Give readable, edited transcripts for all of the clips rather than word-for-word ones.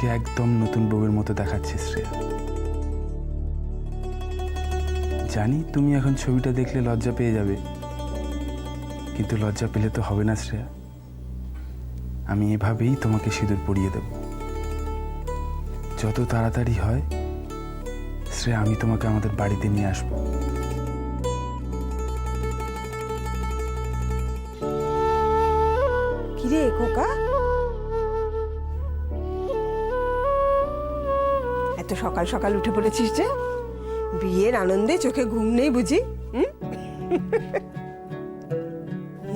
আমাকে একদম নতুন বউয়ের মতো দেখাচ্ছে শ্রেয়া। জানি তুমি এখন ছবিটা দেখলে লজ্জা পেয়ে যাবে, কিন্তু লজ্জা পেলে তো হবে না শ্রেয়া। আমি এভাবেই তোমাকে সিঁদুর পরিয়ে দেব। যত তাড়াতাড়ি হয় শ্রেয়া, আমি তোমাকে আমাদের বাড়িতে নিয়ে আসবো। কিরে খোকা, এত সকাল সকাল উঠে পড়েছিস যে? বিয়ের আনন্দে চোখে ঘুম নেই বুঝি?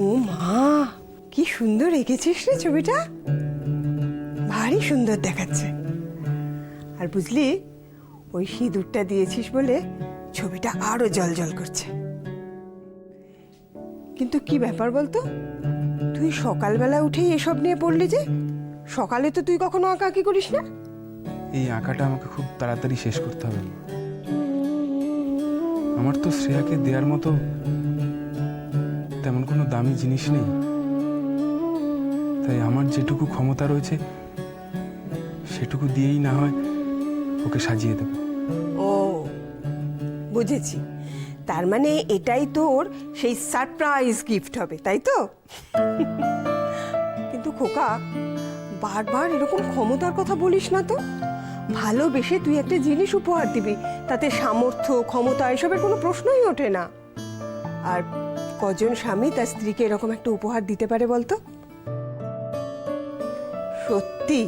ও মা, কি সুন্দর এঁকেছিস রে ছবিটা, ভারী সুন্দর দেখাচ্ছে। আর বুঝলি, ওই সিঁদুরটা দিয়েছিস বলে ছবিটা আরো জলজল করছে। কিন্তু কি ব্যাপার বলতো, তুই সকালবেলা উঠেই এসব নিয়ে পড়লি যে? সকালে তো তুই কখনো আঁকাআঁকি করিস না। এই আঁকাটা আমাকে খুব তাড়াতাড়ি শেষ করতে হবে। আমার তো শ্রেয়াকে দেওয়ার মতো তেমন কোনো দামি জিনিস নেই, তাই আমার যেটুকু ক্ষমতা রয়েছে সেটুকু দিয়েই না হয় ওকে সাজিয়ে দেব। ও বুঝেছি, তার মানে এটাই তোর সেই সারপ্রাইজ গিফট হবে, তাই তো? কিন্তু খোকা, বারবার এরকম ক্ষমতার কথা বলিস না তো। ভালোবেসে তুই একটা জিনিস উপহার দিবি, তাতে সামর্থ্য ক্ষমতা এসবের কোনো প্রশ্নই ওঠে না। আর কজন স্বামী তার স্ত্রীকে এরকম একটা উপহার দিতে পারে বলতো? সত্যি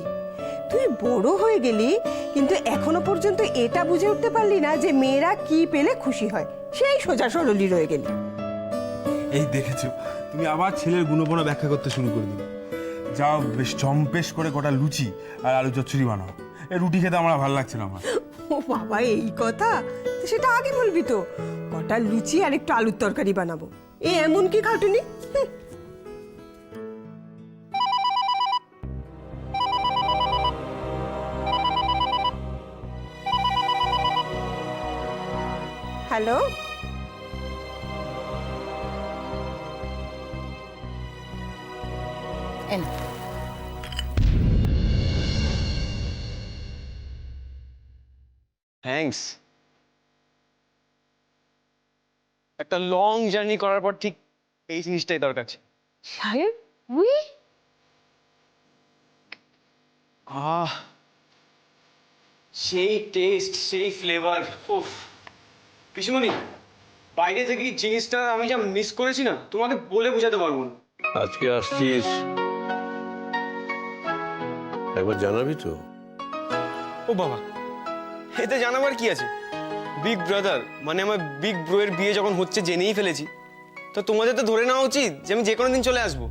তুই বড় হয়ে গেলি, কিন্তু এখনো পর্যন্ত এটা বুঝে উঠতে পারলি না যে মেয়েরা কি পেলে খুশি হয়। সেই সোজা সরলই রয়ে গেলি। এই দেখেছো, তুমি আবার ছেলের গুণপনা ব্যাখ্যা করতে শুরু করে দিলে। যাও, বেশ জম্পেশ করে গোটা লুচি আর আলু চচ্চড়ি বানাও। এই রুটি খেতে আমার ভালো লাগছে না। আমার ও বাবা, এই কথা তো সেটা আগে বলবি তো। কটা লুচি আর একটু আলুর তরকারি বানাবো, এই এমন কি খাটুনি? Hello, thanks. একটা লং জার্নি করার পর ঠিক এই জিনিসটাই দরকার ছিল। সাহেব, উই আহ, সেই টেস্ট, সেই ফ্লেভার। উফ পিসুমণি, বাইরে থেকে এই জিনিসটা আমি যা মিস করেছি না, তোমাকে বলে বোঝাতে পারবো না। আজকে আসছিস, একবার জানাবি তো? ও বাবা, এতে জানাবার কি আছে? বিগ ব্রাদার মানে আমার বিগ ব্রোয়ের বিয়ে যখন হচ্ছে জেনেই ফেলেছি, তো তোমাদের তো ধরে নেওয়া উচিত যে আমি যে কোনো দিন চলে আসবো।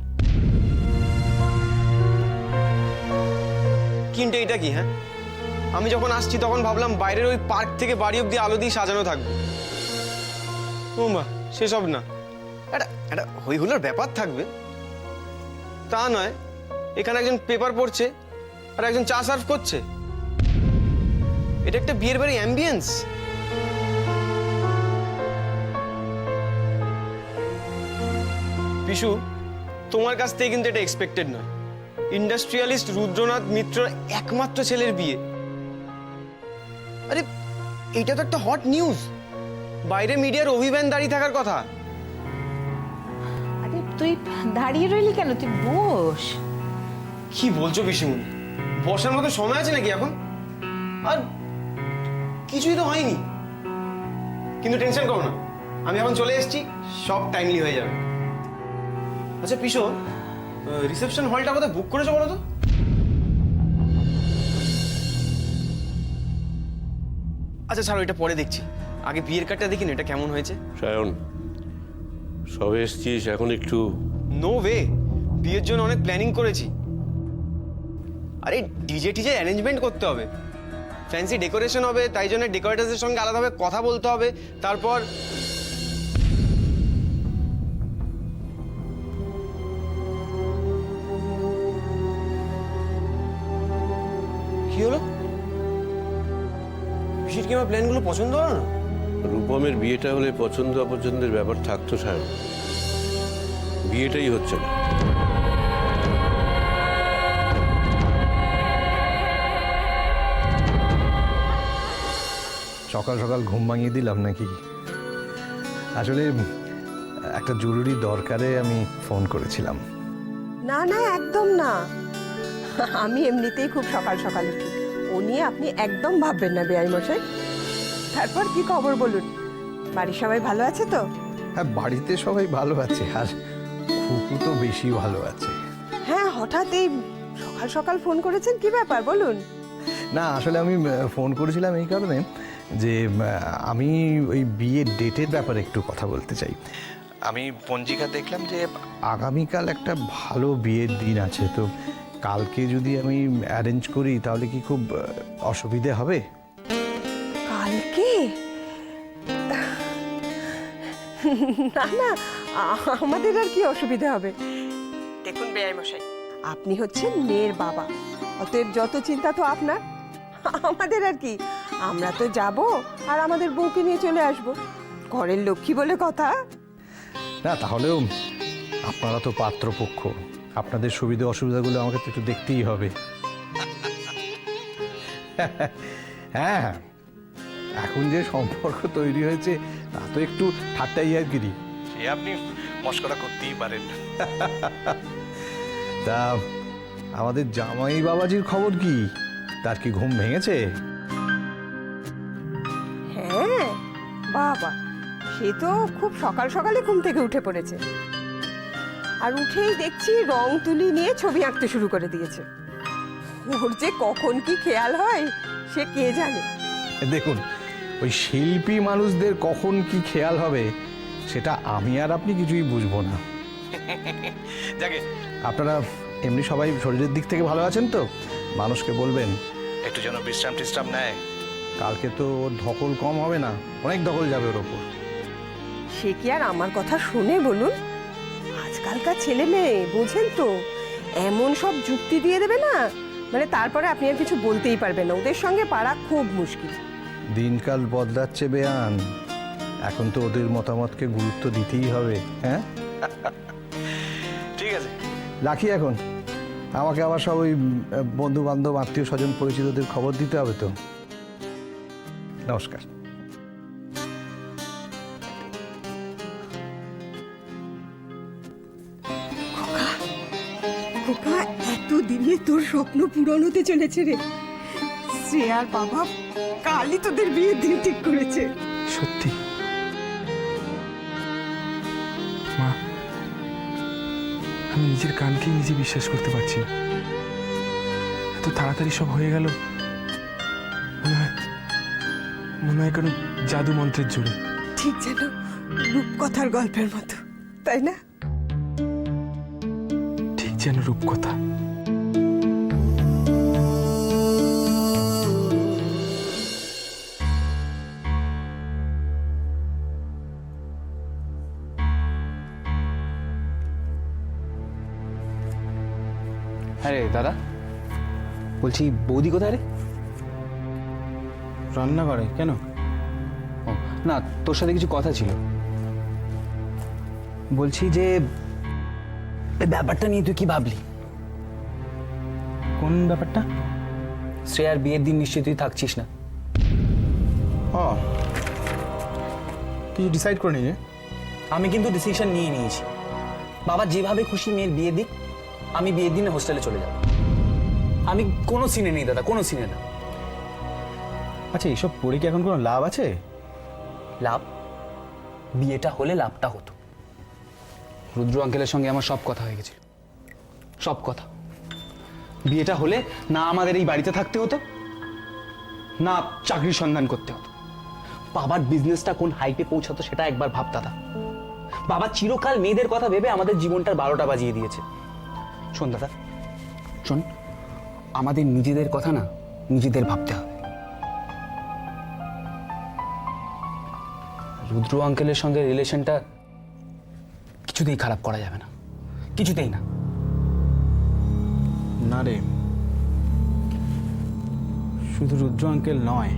কিন্তু এটা কি? হ্যাঁ, আমি যখন আসছি তখন ভাবলাম বাইরের ওই পার্ক থেকে বাড়ি অব্দি আলো দিয়ে সাজানো থাকবে। ও মা, সেসব না, একটা হই হুল্লোড় ব্যাপার থাকবে। তা নয়, এখানে একজন পেপার পড়ছে আর একজন চা সার্ভ করছে। এটা একটা বিয়ের বাড়ি অ্যাম্বিয়েন্স। পিসু, তোমার কাছ থেকে কিন্তু এটা এক্সপেক্টেড নয়। ইন্ডাস্ট্রিয়ালিস্ট রুদ্রনাথ মিত্র একমাত্র ছেলের বিয়ে। আরে এটা তো একটা হট নিউজ। বাইরে মিডিয়ার অভিযান দাঁড়িয়ে থাকার কথা। আরে তুই দাঁড়িয়ে রইলি কেন? তুই বস। কি বলছো পিসুমণি? বসার মতো সময় আছে নাকি এখন? আর কিছুই তো হয়নি। কিন্তু টেনশন করো না, আমি এখন চলে এসেছি, সব টাইমলি হয়ে যাবে। আচ্ছা পিসো, রিসেপশন হলটা কোথায় বুক করেছো বলো তো? আচ্ছা ছাড়ো, এটা পরে দেখছি, আগে বিয়ের কার্ডটা দেখি না এটা কেমন হয়েছে। সায়ন, সবে এসছিস, এখন একটু। নো ওয়ে, বিয়ের জন্য অনেক প্ল্যানিং করেছি। আরে ডিজে টিজে অ্যারেঞ্জমেন্ট করতে হবে, ফ্যান্সি ডেকোরেশন হবে, তাই জন্য ডেকোরেটারদের সঙ্গে আলাদাভাবে কথা বলতে হবে। তারপর কি হলো? পিসির কি আমার প্ল্যানগুলো পছন্দ হলো না? রূপমের বিয়েটা হলে পছন্দ অপছন্দের ব্যাপার থাকতো সায়ন, বিয়েটাই হচ্ছে না। সকাল সকাল ঘুম ভাঙিয়ে দিলাম নাকি? আসলে একটা জরুরি দরকারে আমি ফোন করেছিলাম। না না, একদম না। আমি এমনিতেই খুব সকাল সকাল উঠি, ও নিয়ে আপনি একদম ভাববেন না বেআই মশাই। তারপর কি খবর বলুন? বাড়ির সবাই ভালো আছে তো? হ্যাঁ, বাড়িতে সবাই ভালো আছে, আর খুকু তো বেশি ভালো আছে। হ্যাঁ, হঠাৎ এই সকাল সকাল ফোন করেছেন, কি ব্যাপার বলুন? না, আসলে আমি ফোন করেছিলাম এই কারণে যে আমি ওই বিয়ের ডেটের ব্যাপারে একটু কথা বলতে চাই। আমি পঞ্জিকা দেখলাম যে আগামীকাল একটা ভালো বিয়ের দিন আছে, তো কালকে যদি আমি অ্যারেঞ্জ করি তাহলে কি খুব অসুবিধে হবে? কালকে? না না, আমাদের আর কি অসুবিধা হবে? দেখুন বেআই মশাই, আপনি হচ্ছেন মেয়ের বাবা, অতএব যত চিন্তা তো আপনার। আমাদের আর কি, আমরা তো যাব আর আমাদের বউকে নিয়ে চলে আসব, ঘরের লক্ষ্মী বলে কথা। না, তাহলেও আপনারা তো পাত্রপক্ষ, আপনাদের সুবিধা অসুবিধাগুলো আমাকে তো একটু দেখতেই হবে। হ্যাঁ, এখন যে সম্পর্ক তৈরি হয়েছে তা তো একটু ঠাট্টাই আর কি, সে আপনি মস্করা করতেই পারেন। তা আমাদের জামাই বাবাজির খবর কি? তার কি ঘুম ভেঙেছে? হ্যাঁ বাবা, সে তো খুব সকাল সকালে ঘুম থেকে উঠে পড়েছে, আর উঠেই দেখছি রং তুলি নিয়ে ছবি আঁকতে শুরু করে দিয়েছে। ওর যে কখন কি খেয়াল হয় সে কে জানে। দেখুন, ওই শিল্পী মানুষদের কখন কি খেয়াল হবে সেটা আমি আর আপনি কিছুই বুঝবো না। যাকে, আপনারা এমনি সবাই শরীরের দিক থেকে ভালো আছেন তো? মানুষকে বলবেন একটু যেন বিশ্রাম টিশ্রাম নেয়, কালকে তো ওর ধকল কম হবে না, অনেক ধকল যাবে ওর ওপর। সে কি আর আমার কথা শুনে বলুন? আজকালকার ছেলে মেয়ে বোঝেন তো, এমন সব যুক্তি দিয়ে দেবে না, মানে তারপরে আপনি আর কিছু বলতেই পারবেন না, ওদের সঙ্গে পারা খুব মুশকিল। দিনকাল বদলাচ্ছে বেয়ান, এখন তো ওদের মতামতকে গুরুত্ব দিতেই হবে। হ্যাঁ, ঠিক আছে, রাখি এখন। আমাকে আবার সব ওই বন্ধু বান্ধব আত্মীয় স্বজন পরিচিতদের খবর দিতে হবে তো। নমস্কার। খোকা, এতদিনে তোর স্বপ্ন পূরণ হতে চলেছে রে। শ্রেয়ার বাবা কালই তোদের বিয়ের দিন ঠিক করেছে। সত্যি? মা, আমি নিজের কানকেই নিজে বিশ্বাস করতে পারছি না। এত তাড়াতাড়ি সব হয়ে গেল, মনে হয় কোনো জাদু মন্ত্রের জোরে। ঠিক যেন রূপকথার গল্পের মতো, তাই না? ঠিক যেন রূপকথা। আরে দাদা, বলছি বৌদি কোথায় রে? রান্না করে কেন? ও না, তোর সাথে কিছু কথা ছিল। বলছি যে এই ব্যাপারটা নিয়ে তুই কি ভাবলি? কোন ব্যাপারটা? শ্রেয়ার বিয়ের দিন নিশ্চয়ই তুই থাকছিস না। কিছু ডিসাইড করে নিয়ে? আমি কিন্তু ডিসিশন নিয়ে নিয়েছি। বাবা যেভাবে খুশি মেয়ের বিয়ে দিক, আমি বিয়ের দিনে হোস্টেলে চলে যাব। আমি কোনো সিনে নেই দাদা, কোনো সিনে না। আচ্ছা, এইসব পড়ে কি এখন কোনো লাভ আছে? লাভ? বিয়েটা হলে লাভটা হতো। রুদ্র আঙ্কেলের সঙ্গে আমার সব কথা হয়ে গেছিল, সব কথা। বিয়েটা হলে না আমাদের এই বাড়িতে থাকতে হতো, না চাকরির সন্ধান করতে হতো। বাবার বিজনেসটা কোন হাইটে পৌঁছাতো সেটা একবার ভাব দাদা। বাবা চিরকাল মেয়েদের কথা ভেবে আমাদের জীবনটার 12টা বাজিয়ে দিয়েছে। শোন দাদা, শোন, আমাদের নিজেদের কথা না নিজেদের ভাবতে হবে। রুদ্র আঙ্কেলের সঙ্গে রিলেশনটা কিছুতেই খারাপ করা যাবে না, কিছুতেই না। না রে, শুধু রুদ্র আঙ্কেল নয়,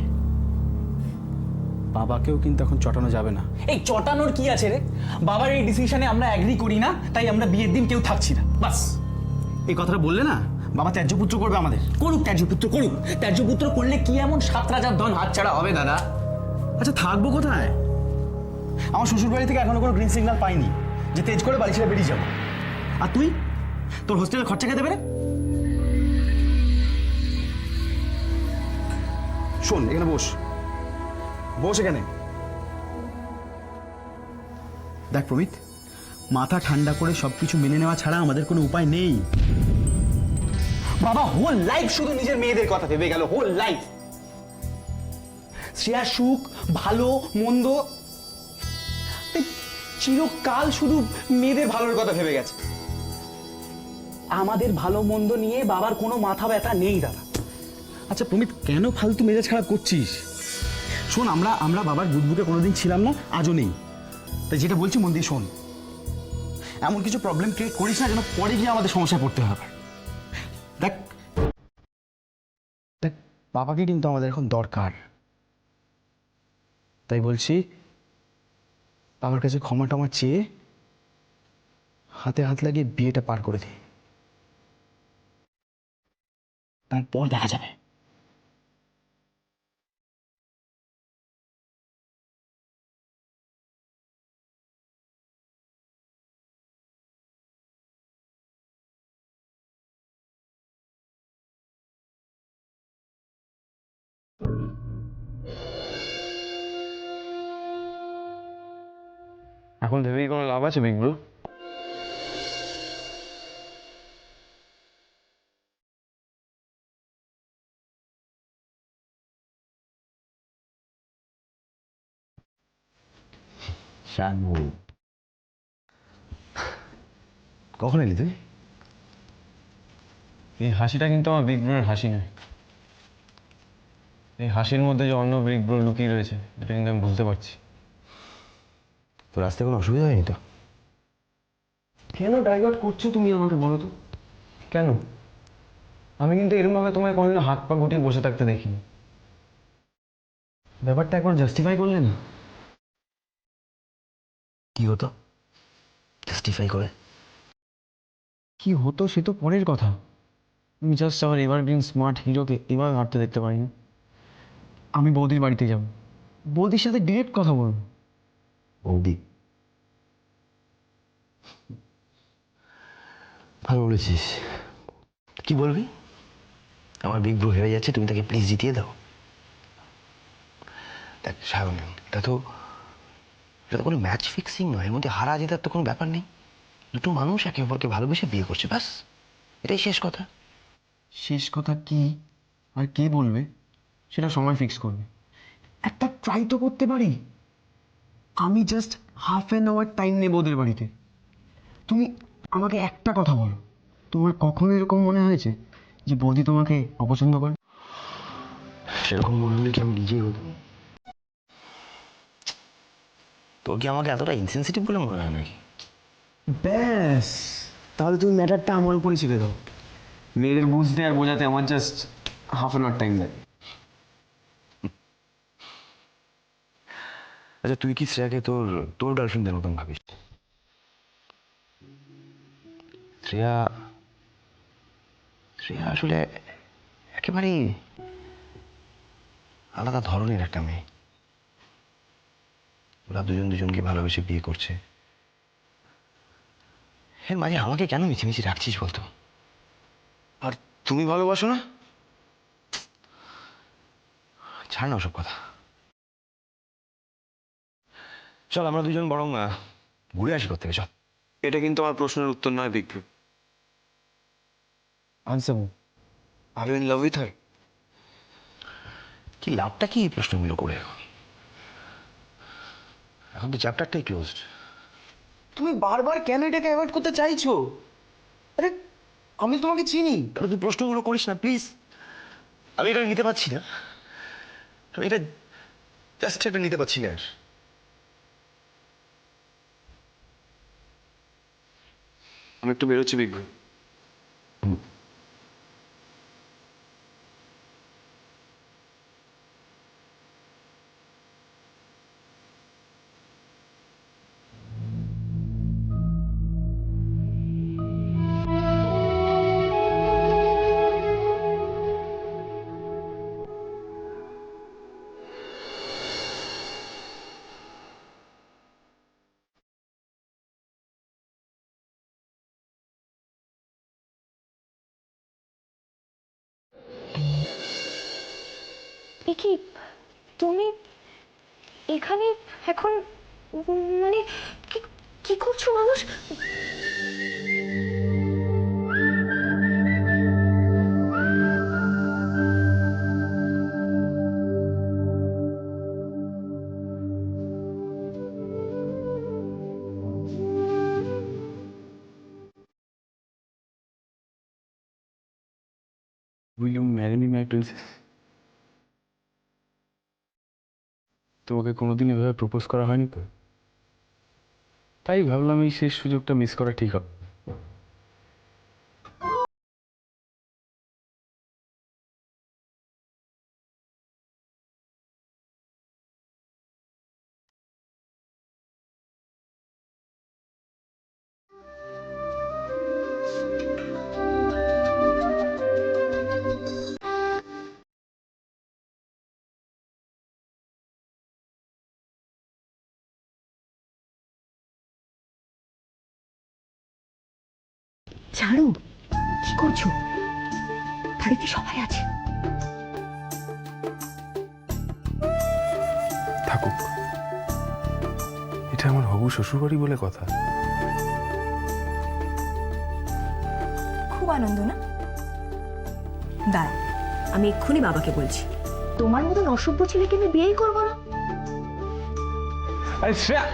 বাবাকেও কিন্তু এখন চটানো যাবে না। এই চটানোর কি আছে রে? বাবার এই ডিসিশনে আমরা এগ্রি করি না, তাই আমরা বিয়ের দিন কেউ থাকছি না, বাস। এই কথাটা বললে না, বাবা ত্যায্যপুত্র করবে আমাদের। করুক ত্যায্যপুত্র, করুক ত্যায্যপুত্র করলে কি এমন 7 রাজার ধন হাতছাড়া হবে দাদা? আচ্ছা থাকবো কোথায়? আমার শ্বশুর বাড়ি থেকে এখনো কোনো গ্রিন সিগন্যাল পাইনি যে তেজ করে বাড়ি ছেড়ে বেরিয়ে যাবো। আর তুই তোর হোস্টেলের খরচা কে দেবে রে? শোন, এখানে বস, বস এখানে। দেখ প্রমিত, মাথা ঠান্ডা করে সবকিছু মেনে নেওয়া ছাড়া আমাদের কোনো উপায় নেই। বাবা হোল লাইফ শুধু নিজের মেয়েদের কথা ভেবে গেল, হোল লাইফ। শ্রেয়া সুখ ভালো মন্দ চিরকাল শুধু মেয়েদের ভালোর কথা ভেবে গেছে। আমাদের ভালো মন্দ নিয়ে বাবার কোনো মাথা ব্যথা নেই দাদা। আচ্ছা প্রমিত, কেন ফালতু মেজাজ খারাপ করছিস? শোন, আমরা বাবার বুদবুকে কোনোদিন ছিলাম না, আজও নেই। তাই যেটা বলছি মন দিয়ে শোন। এমন কিছু প্রবলেম ক্রিয়েট করিস না যেন পরে গিয়ে আমাদের সমস্যায় পড়তে হবে। দেখ দেখ বাবাকে কিন্তু আমাদের এখন দরকার। তাই বলছি, বাবার কাছে ক্ষমা টমা চেয়ে হাতে হাত লাগিয়ে বিয়েটা পার করে দিই, তারপর দেখা যাবে। এখন ভেবেই কোনো লাভ আছে বিগ ব্রো? কখন এলি তুই? এই হাসিটা কিন্তু আমার বিগ ব্রোর হাসি নয়। এই হাসির মধ্যে যে অন্য বিগ ব্রো লুকিয়ে রয়েছে এটা কিন্তু আমি বুঝতে পারছি। তোর আসতে কোনো অসুবিধা হয়নি তো? কেন ডাইভার্ট করছো তুমি আমাকে বলো তো? কেন? আমি কিন্তু এরকমভাবে তোমায় কোনোদিন হাত পা গুটিয়ে বসে থাকতে দেখিনি। ব্যাপারটা একবার জাস্টিফাই করলে না? কি হতো জাস্টিফাই করে? কি হতো সে তো পরের কথা। আমি জাস্ট আমার এভারগ্রিন স্মার্ট হিরোকে এভাবে হাঁটতে দেখতে পারি না। আমি বৌদির বাড়িতে যাব, বৌদির সাথে ডিরেক্ট কথা বলবো। বৌদি? ভালো বলেছিস। কি বলবি? আমার বিগ ব্রো হেরে যাচ্ছে, তুমি তাকে প্লিজ জিতিয়ে দাও। দেখ সায়ন, এটা তো কোনো ম্যাচ ফিক্সিং নয়। এর মধ্যে হারা জেতার তো কোনো ব্যাপার নেই। দুটো মানুষ একে অপরকে ভালোবেসে বিয়ে করছে, ব্যাস, এটাই শেষ কথা। শেষ কথা কি আর কে বলবে সেটা সময় ফিক্স করবে। একটা ট্রাই তো করতে পারি। আমি just half an hour time নেব ওদের বাড়িতে। তুমি আমাকে একটা কথা বলো, তোমার কখনো এরকম মনে হয়েছে যে বৌদি তোমাকে অপছন্দ করে? সেরকম মনে হলে কি আমি নিজেই হতো? তোর কি আমাকে এতটা ইনসেনসিটিভ বলে মনে হয় নাকি? ব্যাস, তাহলে তুমি ম্যাটারটা আমার উপরে ছেড়ে দাও। মেয়েদের বুঝতে আর বোঝাতে আমার just half an hour time লাগে। আচ্ছা তুই কি শ্রেয়াকে তোর তোর গার্লফ্রেন্ডের মতন ভাবিস? শ্রেয়া শ্রেয়া আসলে একেবারেই আলাদা ধরনের একটা মেয়ে। ওরা দুজন দুজনকে ভালোবেসে বিয়ে করছে, এর মাঝে আমাকে কেন মিছিমিছি রাখছিস বলতো? আর তুমি ভালোবাসো না? ছাড় না ওসব কথা। চল আমরা দুজন বরং ঘুরে আসি কোত্থেকে, চল। এটা কিন্তু আমার প্রশ্নের উত্তর নয় big bro. Answer, are you in love with her? কি লাভটা কি এই প্রশ্নগুলো করে? এখন তো চ্যাপ্টারটাই ক্লোজড। তুমি বারবার কেন এটাকে অ্যাভয়েড করতে চাইছো? আরে আমি তোমাকে চিনি। তাহলে তুই প্রশ্নগুলো করিস না প্লিজ। আমি এটা নিতে পারছি না, আমি এটা জাস্ট এটা নিতে পারছি না। আমি একটু বেরোচ্ছি বিগ ব্রো। এ কি তুমি এখানে এখন মানে কি কি করছো মানুষ? Will you marry me my princess? তোমাকে কোনোদিন এভাবে প্রপোজ করা হয়নি তো, তাই ভাবলাম এই শেষ সুযোগটা মিস করা ঠিক হবে। ছাড়ো, কি করছো? বাড়িতে সবাই আছে। থাকুক, এটা আমার হবু শ্বশুরবাড়ি বলে কথা। খুব আনন্দ না? দাঁড়া, আমি এক্ষুনি বাবাকে বলছি। তোমার মতন অসভ্য ছেলেকে আমি বিয়েই করবো না। আরে শ্রেয়া,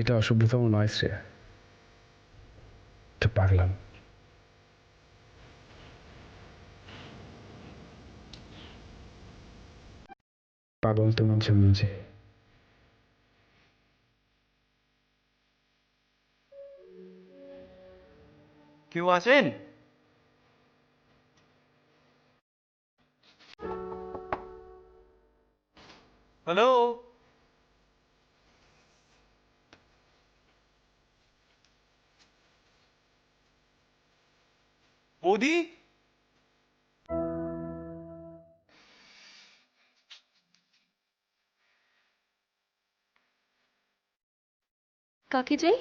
এটা অসভ্যতম নয় শ্রেয়া, এটা পাগলাম। পাগল তো মাঝে মাঝে। কেউ আছেন? হ্যালো? বৌদি? কাকে যাই?